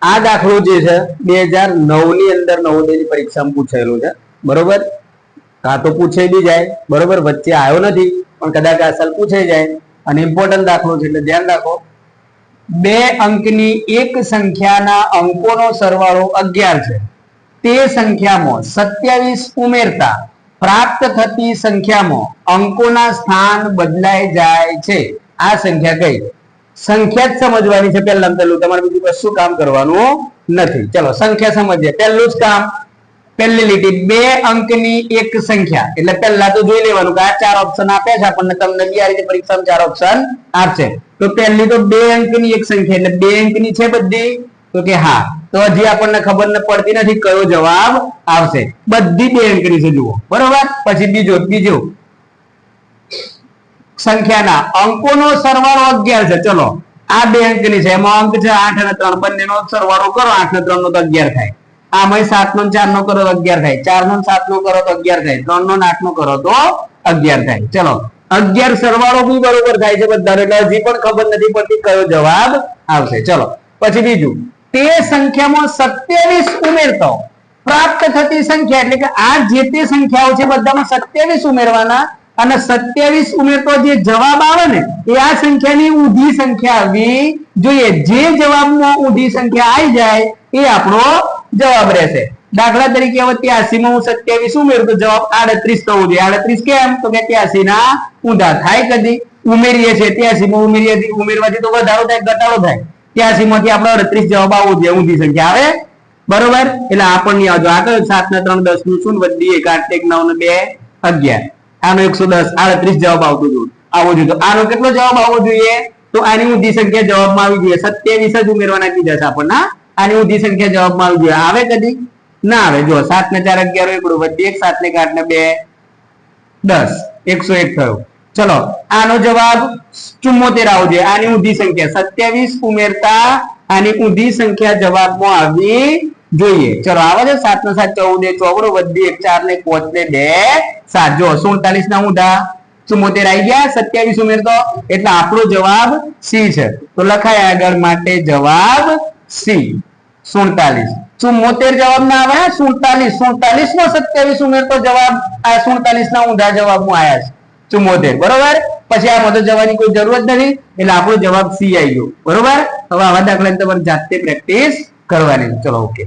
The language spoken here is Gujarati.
આ દાખલો જે છે 2009 ની અંદર નવોદયની પરીક્ષામાં પૂછાયેલું છે, બરોબર. કાં તો પૂછાઈ બી જાય, બરોબર, વચ્ચે આવ્યો નથી પણ કદાચ આ સાલ પૂછાઈ જાય, અને ઇમ્પોર્ટન્ટ દાખલો છે એટલે ધ્યાન રાખો. 2 અંકની એક સંખ્યાના અંકોનો સરવાળો 11 છે. તે સંખ્યામાં 27 ઉમેરતા પ્રાપ્ત થતી સંખ્યામાં અંકોના સ્થાન બદલાઈ જાય છે. આ સંખ્યા કઈ? સંખ્યા જ સમજવાની છે પહેલા પહેલું, તમારે બીજું કશું કામ કરવાનું નથી. ચલો સંખ્યા સમજીએ. પહેલું જ કામ, પહેલી લીટી 2 અંકની એક સંખ્યા, એટલે પહેલા તો જોઈ લેવાનું કે આ 4 ઓપ્શન આપે છે આપણને, તમને બી આ રીતે પરીક્ષામાં 4 ઓપ્શન આપશે. તો પહેલી તો 2 અંકની એક સંખ્યા, એટલે 2 અંકની છે બધી, તો કે હા. તો હજી આપણને ખબર પડતી નથી કયો જવાબ આવશે. બધી 2 અંકની છે જુઓ, બરોબર. પછી બીજો સંખ્યાના અંકોનો સરવાળો 11 છે. ચલો આ 2 અંકની છે, એમાં અંક છે 8 અને 3, બંનેનો સરવાળો કરો 8 અને 3 નો તો 11 થાય. આમાં 7 નો 4 નો કરો તો 11 થાય, 4 નો 7 નો કરો તો 11 થાય, 3 નો 8 નો કરો તો 11 થાય. ચલો 11 સરવાળો બી બરોબર થાય છે બધા, એટલે હજી પણ ખબર નથી પડતી કયો જવાબ આવશે. ચલો પછી બીજું, તે સંખ્યામાં 27 ઉમેરતો પ્રાપ્ત થતી સંખ્યા, એટલે કે આ જે તે સંખ્યાઓ છે બધામાં 27 ઉમેરવાના, અને 27 ઉમેરતો જે જવાબ આવે ને એ આ સંખ્યાની ઊંધી સંખ્યા આવવી જોઈએ. જે જવાબમાં ઊંધી સંખ્યા આવી જાય એ આપણો જવાબ રહેશે. દાખલા તરીકે હવે 83 માં હું 27 ઉમેરું તો જવાબ 38 થવો જોઈએ. 38 કેમ? તો કે 83 ના ઊંધા થાય. કદી ઉમેરીએ છે 83 માં ઉમેરવાથી તો વધારો થાય ઘટાડો થાય. 83 માંથી આપણે 38 જવાબ આવવો જોઈએ, ઊંધી સંખ્યા આવે, બરોબર. એટલે આપણને આગળ 7 ને 3 10 નું શું વધી 1 8 1 9 ને 2 11, આનો 110 38 જવાબ આવતો આવવો જોઈએ. તો આનો કેટલો જવાબ આવવો જોઈએ? તો આની ઊંધી સંખ્યા જવાબમાં આવી જોઈએ. 27 જ ઉમેરવાના કીધા છે આપણને. આની ઊંધી સંખ્યા જવાબમાં આવી જોઈએ. આવે કદી ના આવે. જો 7 ને 4 11 એકડું વધી 1, 7 ને 8 ને 2 10, 101 થયો. ચલો આનો જવાબ 74 આવવો જોઈએ. આની ઊંધી સંખ્યા 27 ઉમેરતા આની ઊંધી સંખ્યા જવાબમાં આવવી જોઈએ. ચલો આવે છે 7 ને 7 14 વધી 1 4 ને 5 ને 2 7. જો 47 ના ઊંધા 74 આવી ગયા, 27 ઉમેરતો, એટલે આપણો જવાબ સી છે. તો લખાય આગળ માટે જવાબ સી 47. 74 જવાબ ના આવે, 47 47 નો 27 ઉમેરતો જવાબ આ 47 ના ઊંધા જવાબમાં આવ્યા છે 74, બરોબર. પછી આમાં તો જવાની કોઈ જરૂર જ નથી, એટલે આપણો જવાબ સી આવી ગયો, બરોબર. હવે આવા દાખલાની તમારે જાતે પ્રેક્ટિસ કરવાની. ચલો ઓકે.